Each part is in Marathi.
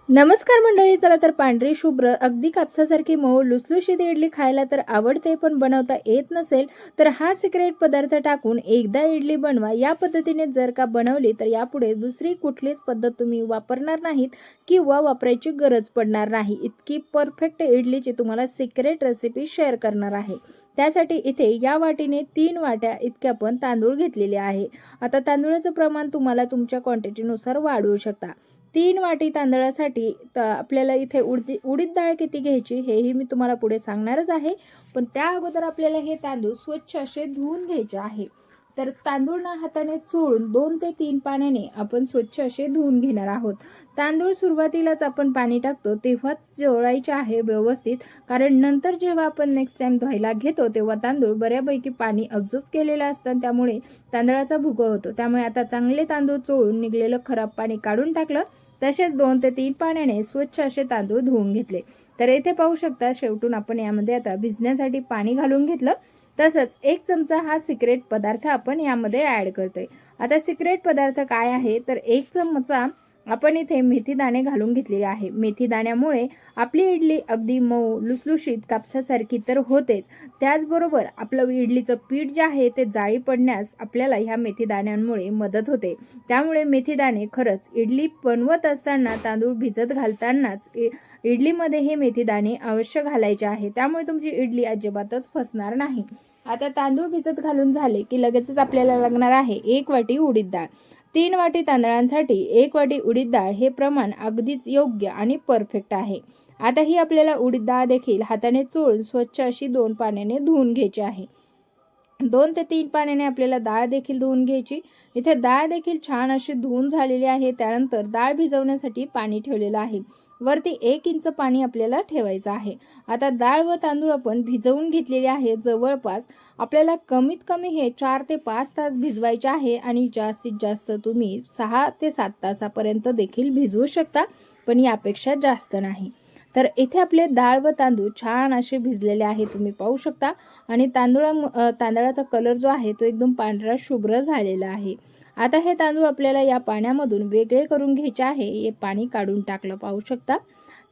नमस्कार मंडळी. चला तर पांढरी शुभ्र अगदी कापसासारखी मऊ लुसलुशीत इडली खायला तर आवडते, पण बनवता येत नसेल तर हा सिक्रेट पदार्थ टाकून एकदा इडली बनवा. या पद्धतीने जर का बनवली तर यापुढे दुसरी कुठलीच पद्धत तुम्ही वापरणार नाहीत किंवा वापरायची गरज पडणार नाही. इतकी परफेक्ट इडलीची तुम्हाला सिक्रेट रेसिपी शेअर करणार आहे. त्यासाठी इथे या वाटीने 3 वाट्या इतके आपण तांदूळ घेतलेले आहे. आता तांदूळाचं प्रमाण तुम्हाला तुमच्या क्वांटिटीनुसार वाढवू शकता. 3 वाटी तांदळासाठी आपल्याला इथे उडीद डाळ किती घ्यायची हेही मी तुम्हाला पुढे सांगणारच आहे. पण त्या अगोदर आपल्याला हे तांदूळ स्वच्छ असे धुवून घ्यायचे आहे. तर तांदूळ ना हाताने चोळून 2 ते 3 पाण्याने आपण स्वच्छ असे धुवून घेणार आहोत. तांदूळ सुरुवातीलाच आपण पाणी टाकतो तेव्हाच चोळायचे आहे व्यवस्थित, कारण नंतर जेव्हा आपण नेक्स्ट टाइम धुवायला घेतो तेव्हा तांदूळ बऱ्यापैकी पाणी अब्जॉर्ब केलेलं असतं, त्यामुळे तांदळाचा भुगा होतो. त्यामुळे आता चांगले तांदूळ चोळून निघलेलं खराब पाणी काढून टाकलं. तसेच 2 ते 3 पाण्याने स्वच्छ असे तांदूळ धुवून घेतले. तर इथे पाहू शकता शेवटून आपण यामध्ये आता भिजण्यासाठी पाणी घालून घेतलं. तसंच 1 चमचा हा सिक्रेट पदार्थ आपण यामध्ये ॲड करतोय. आता सिक्रेट पदार्थ काय आहे तर 1 चमचा आपण इथे मेथी दाणे घालून घेतलेले आहे. मेथी दाण्यामुळे आपली इडली अगदी मऊ लुसलुशीत कापसासारखी तर होतेच, त्याचबरोबर आपलं इडलीचं पीठ जे आहे ते जाळी पडण्यास आपल्याला ह्या मेथी दाण्यांमुळे मदत होते. त्यामुळे मेथी दाणे खरंच इडली बनवत असताना तांदूळ भिजत घालतानाच इडलीमध्ये हे मेथी दाणे अवश्य घालायचे आहे. त्यामुळे तुमची इडली अजिबातच फसणार नाही. आता तांदूळ भिजत घालून झाले की लगेचच आपल्याला लागणार आहे 1 वाटी उडीद डाळ. 3 वाटी तांदळांसाठी 1 वाटी उडीद डाळ हे प्रमाण अगदीच योग्य आणि परफेक्ट आहे. आता ही आपल्याला उडीद डाळ देखील हाताने चोळून स्वच्छ अशी 2 पाण्याने धुवून घ्यायची आहे. 2 ते 3 पाण्याने आपल्याला डाळ देखील धुवून घ्यायची. इथे डाळ देखील छान अशी धुवून झालेली आहे. त्यानंतर डाळ भिजवण्यासाठी पाणी ठेवलेलं आहे. वरती 1 इंच पाणी आपल्याला ठेवायचं आहे. आता डाळ व तांदूळ आपण भिजवून घेतलेले आहे. जवळपास आपल्याला कमीत कमी हे 4 ते 5 तास भिजवायचे आहे आणि जास्तीत जास्त तुम्ही 6 ते 7 तासापर्यंत देखील भिजवू शकता, पण यापेक्षा जास्त नाही. तर इथे आपले डाळ व तांदूळ छान असे भिजलेले आहे, तुम्ही पाहू शकता. आणि तांदळाचा कलर जो आहे तो एकदम पांढरा शुभ्र झालेला आहे. आता हे तांदूळ आपल्याला या पाण्यामधून वेगळे करून घ्यायचे आहे. हे पाणी काढून टाकलं पाहू शकता.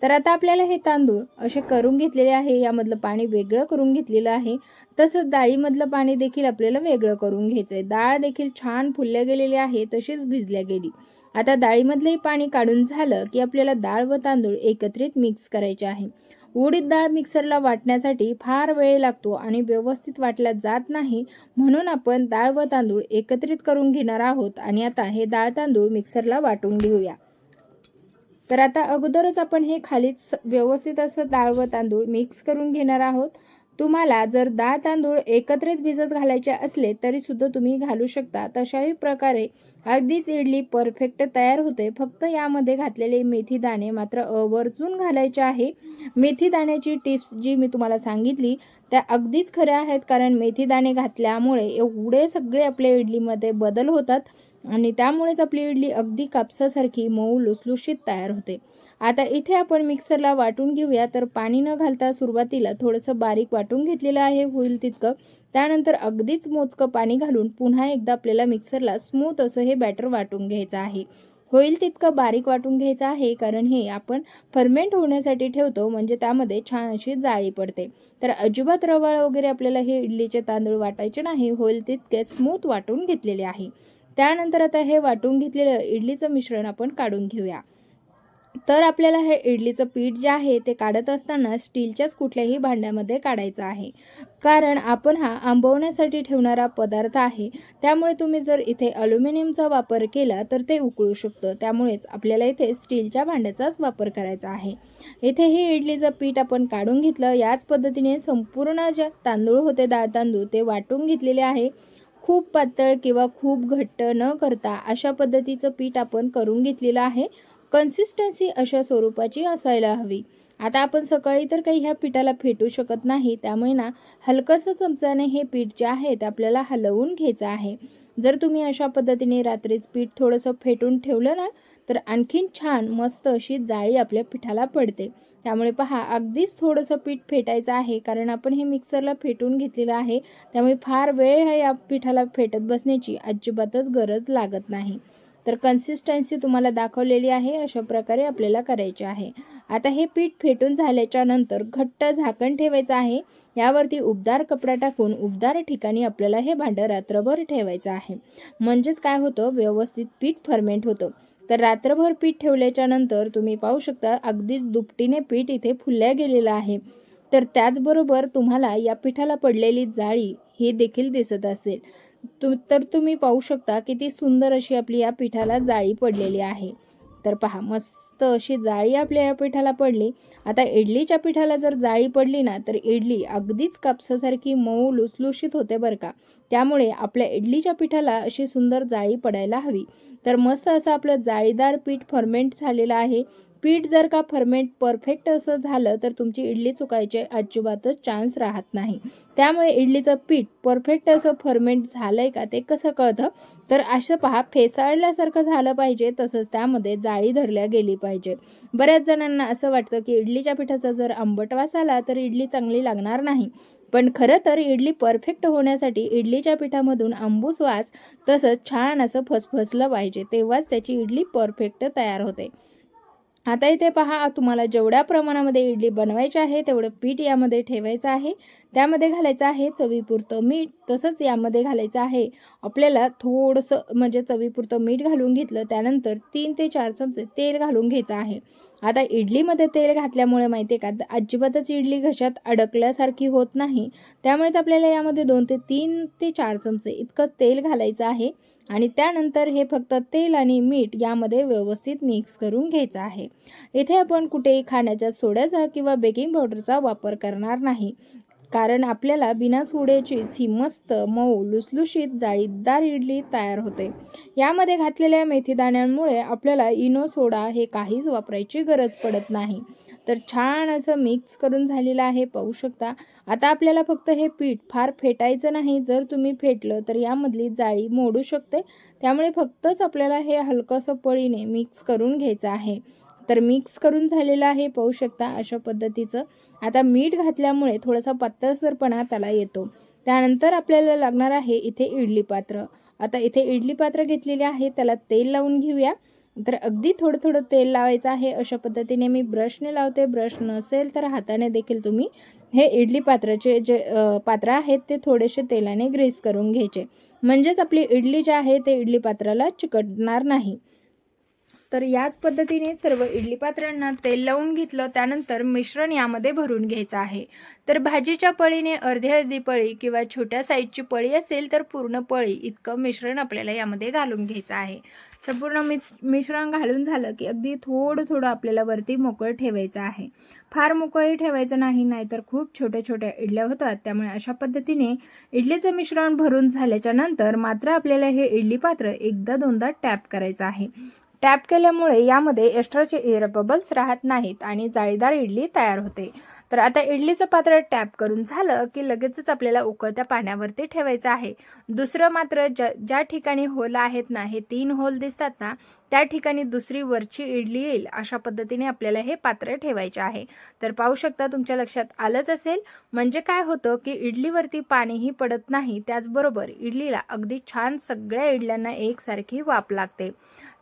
तर आता आपल्याला हे तांदूळ असे करून घेतलेले आहे. यामधलं पाणी वेगळं करून घेतलेलं आहे. तसंच डाळीमधलं पाणी देखील आपल्याला वेगळं करून घ्यायचं आहे. डाळ देखील छान फुलल्या गेलेली आहे, तशीच भिजल्या गेली. आता डाळीमधलंही पाणी काढून झालं की आपल्याला डाळ व तांदूळ एकत्रित मिक्स करायचे आहे. उडीद डाळ मिक्सरला वाटण्यासाठी फार वेळ लागतो आणि व्यवस्थित वाटला जात नाही, म्हणून आपण डाळ व तांदूळ एकत्रित करून घेणार आहोत. आणि आता हे डाळ तांदूळ मिक्सरला वाटून घेऊया. तर आता अगोदरच आपण हे खालीच व्यवस्थित असं डाळ व तांदूळ मिक्स करून घेणार आहोत. तुम्हाला जर डाळ तांदूळ एकत्रित भिजत घालायचे असले तरी सुद्धा तुम्ही घालू शकता. तशाही प्रकारे अगदीच इडली परफेक्ट तयार होते. फक्त यामध्ये घातलेले मेथी दाणे मात्र आवर्जून घालायचे आहे. मेथी दाण्याची टिप्स जी मी तुम्हाला सांगितली त्या अगदीच खऱ्या आहेत, कारण मेथी दाणे घातल्यामुळे एवढे सगळे आपल्या इडलीमध्ये बदल होतात आणि त्यामुळेच आपली इडली अगदी कापसासारखी मऊ लुसलुशीत तयार होते. आता इथे आपण मिक्सरला वाटून घेऊया. तर पाणी न घालता सुरुवातीला थोडंसं बारीक वाटून घेतलेलं आहे होईल तितकं. त्यानंतर अगदीच मोजकं पाणी घालून पुन्हा एकदा आपल्याला मिक्सरला स्मूथ असं हे बॅटर वाटून घ्यायचं आहे. होईल तितकं बारीक वाटून घ्यायचं आहे, कारण हे आपण फर्मेंट होण्यासाठी ठेवतो, म्हणजे त्यामध्ये छान अशी जाळी पडते. तर अजिबात रवाळ वगैरे आपल्याला हे इडलीचे तांदूळ वाटायचे नाही. होईल तितके स्मूथ वाटून घेतलेले आहे. त्यानंतर आता हे वाटून घेतलेलं इडलीचं मिश्रण आपण काढून घेऊया. तर आपल्याला हे इडलीचं पीठ जे आहे ते काढत असताना स्टीलच्याच कुठल्याही भांड्यामध्ये काढायचं आहे, कारण आपण हा आंबवण्यासाठी ठेवणारा पदार्थ आहे. त्यामुळे तुम्ही जर इथे अल्युमिनियमचा वापर केला तर ते उकळू शकतं. त्यामुळेच आपल्याला इथे स्टीलच्या भांड्याचाच वापर करायचा आहे. इथे हे इडलीचं पीठ आपण काढून घेतलं. याच पद्धतीने संपूर्ण जे तांदूळ होते, डाळ तांदूळ, ते वाटून घेतलेले आहे. खूप पातळ किंवा खूप घट्ट न करता अशा पद्धतीचं पीठ आपण करून घेतलेलं आहे. कन्सिस्टन्सी अशा स्वरूपाची असायला हवी. आता आपण सकाळी तर काही ह्या पिठाला फेटू शकत नाही, त्यामुळे ना हलकंसं चमच्याने हे पीठ जे आहे ते आपल्याला हलवून घ्यायचं आहे. जर तुम्ही अशा पद्धतीने रात्रीच पीठ थोडंसं फेटून ठेवलं ना तर आणखीन छान मस्त अशी जाळी आपल्या पिठाला पडते. त्यामुळे पहा, अगदीच थोडंसं पीठ फेटायचं आहे, कारण आपण हे मिक्सरला फेटून घेतलेलं आहे. त्यामुळे फार वेळ या पिठाला फेटत बसण्याची अजिबातच गरज लागत नाही. तर कन्सिस्टन्सी तुम्हाला दाखवलेली आहे, अशा प्रकारे आपल्याला करायचे आहे. आता हे पीठ फेटून झाल्याच्या नंतर घट्ट झाकण ठेवायचं आहे. यावरती उबदार कपडा टाकून उबदार ठिकाणी आपल्याला हे भांडं रात्रभर ठेवायचं आहे. म्हणजेच काय होतं, व्यवस्थित पीठ फर्मेंट होतं. तर रात्रभर पीठ ठेवल्याच्या नंतर तुम्ही पाहू शकता अगदीच दुपटीने पीठ इथे फुलल्या गेलेलं आहे. तर त्याचबरोबर तुम्हाला या पिठाला पडलेली जाळी हे देखील दिसत असेल. तर तुम्ही पाहू शकता किती सुंदर अशी आपली या पिठाला जाळी पडलेली आहे. तर पहा, मस्त अशी जाळी आपल्या या पिठाला पडली. आता इडलीच्या पिठाला जर जाळी पडली ना, तर इडली अगदीच कापसासारखी मऊ लुसलुशीत होते बरं का. त्यामुळे आपल्या इडलीच्या पिठाला अशी सुंदर जाळी पडायला हवी. तर मस्त असं आपलं जाळीदार पीठ फर्मेंट झालेलं आहे. पीठ जर का फर्मेंट परफेक्ट असं झालं तर तुमची इडली चुकायचे अजिबातच चान्स राहत नाही. त्यामुळे इडलीचं पीठ परफेक्ट असं फर्मेंट झालंय का ते कसं कळतं, तर असं पहा, फेसाळल्यासारखं झालं पाहिजे, तसंच त्यामध्ये जाळी धरल्या गेली पाहिजे. बऱ्याच जणांना असं वाटतं की इडलीच्या पिठाचा जर आंबट वास आला तर इडली चांगली लागणार नाही. पण खरं तर इडली परफेक्ट होण्यासाठी इडलीच्या पिठामधून आंबूस वास तसंच छान असं फसफसलं पाहिजे, तेव्हाच त्याची इडली परफेक्ट तयार होते. आता इथे पहा, तुम्हाला जेवढ्या प्रमाणामध्ये इडली बनवायची आहे तेवढं पीठ यामध्ये ठेवायचं आहे. त्यामध्ये घालायचं आहे चवीपुरतं मीठ. तसंच यामध्ये घालायचं आहे आपल्याला थोडंसं, म्हणजे चवीपुरतं मीठ घालून घेतलं. त्यानंतर 3 ते 4 चमचे तेल घालून घ्यायचं आहे. आता इडलीमध्ये तेल घातल्यामुळे माहिती आहे का, अजिबातच इडली घशात अडकल्यासारखी होत नाही. त्यामुळेच आपल्याला यामध्ये 2 ते 3 ते 4 चमचे इतकंच तेल घालायचं आहे. आणि त्यानंतर हे फक्त तेल आणि मीठ यामध्ये व्यवस्थित मिक्स करून घ्यायचं आहे. इथे आपण कुठेही खाण्याच्या सोड्याचा किंवा बेकिंग पावडरचा वापर करणार नाही, कारण आपल्याला बिना सोड्याचीच ही मस्त मऊ लुसलुशीत जाळीदार इडली तयार होते. यामध्ये घातलेल्या मेथीदाण्यांमुळे आपल्याला इनो सोडा हे काहीच वापरायची गरज पडत नाही. तर छान असं मिक्स करून झालेलं आहे, पाहू शकता. आता आपल्याला फक्त हे पीठ फार फेटायचं नाही. जर तुम्ही फेटलं तर यामधली जाळी मोडू शकते. त्यामुळे फक्तच आपल्याला हे हलकंसं पळीने मिक्स करून घ्यायचं आहे. तर मिक्स करून झालेलं आहे, पाहू शकता अशा पद्धतीचं. आता मीठ घातल्यामुळे थोडासा पातळसरपणा त्याला येतो. त्यानंतर आपल्याला लागणार आहे इथे इडली पात्र. आता इथे इडली पात्र घेतलेले आहे, त्याला तेल लावून घेऊया. तर अगदी थोडं थोडं तेल लावायचं आहे. अशा पद्धतीने मी ब्रशने लावते. ब्रश नसेल तर हाताने देखील तुम्ही हे इडली पात्राचे जे पात्र आहेत ते थोडेसे तेलाने ग्रीस करून घ्यायचे. म्हणजेच आपली इडली जी आहे ते इडली पात्राला चिकटणार नाही. तर याच पद्धतीने सर्व इडली पात्रांना तेल लावून घेतलं. त्यानंतर मिश्रण यामध्ये भरून घ्यायचं आहे. तर भाजीच्या पळीने अर्धी पळी किंवा छोट्या साईजची पळी असेल तर पूर्ण पळी इतकं मिश्रण आपल्याला यामध्ये घालून घ्यायचं आहे. संपूर्ण मिश्रण घालून झालं की अगदी थोडं थोडं आपल्याला वरती मोकळं ठेवायचं आहे. फार मोकळंही ठेवायचं नाही, नाहीतर खूप छोट्या छोट्या इडल्या होतात. त्यामुळे अशा पद्धतीने इडलीचं मिश्रण भरून झाल्याच्या नंतर मात्र आपल्याला हे इडली पात्र एकदा दोनदा टॅप करायचं आहे. टॅप केल्यामुळे यामध्ये एक्स्ट्राचे एअर बबल्स राहत नाहीत आणि जाळीदार इडली तयार होते. तर आता इडलीचं पात्र टॅप करून झालं की लगेचच आपल्याला उकळत्या पाण्यावरती ठेवायचं आहे. दुसरं मात्र ज्या ठिकाणी होल आहेत ना, हे 3 होल दिसतात ना, त्या ठिकाणी दुसरी वरची इडली येईल अशा पद्धतीने आपल्याला हे पात्र ठेवायचे आहे. तर पाहू शकता, तुमच्या लक्षात आलंच असेल. म्हणजे काय होतं की इडलीवरती पाणीही पडत नाही. त्याचबरोबर इडलीला अगदी छान सगळ्या इडल्यांना एकसारखी वाफ लागते.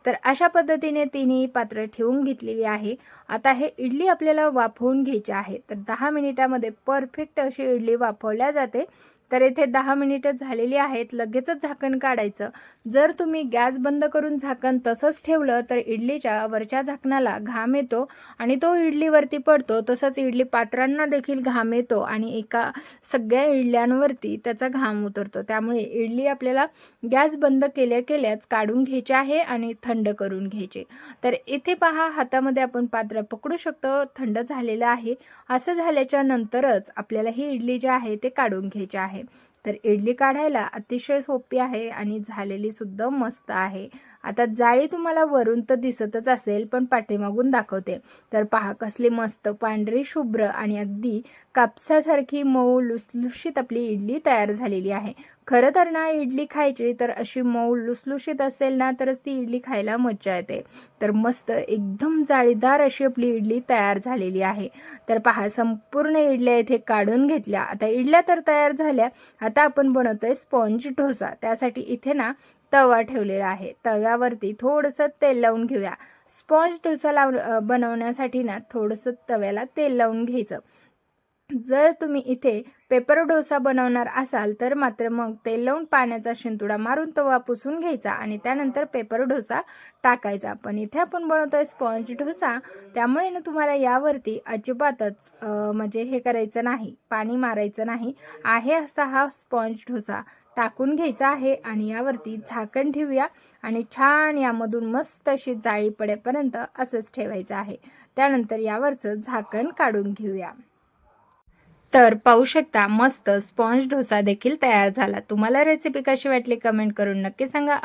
तर अशा पद्धतीने तिन्ही पात्र ठेवून घेतलेली आहे. आता हे इडली आपल्याला वाफवून घ्यायची आहे. तर 10 मिनिटामध्ये परफेक्ट अशी इडली वाफवल्या जाते. तर इथे 10 मिनिटं झालेली आहेत. लगेचच झाकण काढायचं. जर तुम्ही गॅस बंद करून झाकण तसंच ठेवलं तर इडलीच्या वरच्या झाकणाला घाम येतो आणि तो इडलीवरती पडतो. तसंच इडली पात्रांना देखील घाम येतो आणि एका सगळ्या इडल्यांवरती त्याचा घाम उतरतो. त्यामुळे इडली आपल्याला गॅस बंद केल्याच काढून घ्यायची आहे आणि थंड करून घ्यायचे. तर इथे पहा, हातामध्ये आपण पात्र पकडू शकतो. थंड झालेलं आहे. असं झाल्याच्या नंतरच आपल्याला ही इडली जी आहे ते काढून घ्यायची आहे. तर इडली काढायला अतिशय सोपी आहे आणि झालेली सुद्धा मस्त आहे. आता जाळी तुम्हाला वरून तर दिसतच असेल, पण पाठीमागून दाखवते. तर पहा, कसली मस्त पांढरी शुभ्र आणि अगदी कापसासारखी मऊ लुसलुशीत आपली इडली तयार झालेली आहे. खरं तर ना, इडली खायची तर अशी मऊ लुसलुशीत असेल ना तरच ती इडली खायला मज्जा येते. तर मस्त एकदम जाळीदार अशी आपली इडली तयार झालेली आहे. तर पहा, संपूर्ण इडल्या इथे काढून घेतल्या. आता इडल्या तर तयार झाल्या. आता आपण बनवतोय स्पॉन्ज डोसा. त्यासाठी इथे ना तवा ठेवलेला आहे. तव्यावरती थोडंसं तेल लावून घेऊया. स्पॉन्ज डोसा बनवण्यासाठी ना थोडंसं तव्याला तेल लावून घ्यायचं. जर तुम्ही इथे पेपर डोसा बनवणार असाल तर मात्र मग तेल लावून पाण्याचा शिंतोडा मारून तवा पुसून घ्यायचा आणि त्यानंतर पेपर डोसा टाकायचा. पण इथे आपण बनवतोय स्पॉन्ज डोसा, त्यामुळे ना तुम्हाला यावरती अजिबातच म्हणजे हे करायचं नाही, पाणी मारायचं नाही. आहे असा हा स्पॉन्ज डोसा टाकून घ्यायचा आहे आणि यावरती झाकण ठेवूया आणि छान यामधून मस्त अशी जाळी पडेपर्यंत असंच ठेवायचं आहे. त्यानंतर यावरचं झाकण काढून घेऊया. तर पाहू शकता मस्त स्पॉन्ज डोसा देखील तयार झाला. तुम्हाला रेसिपी कशी वाटली कमेंट करून नक्की सांगा.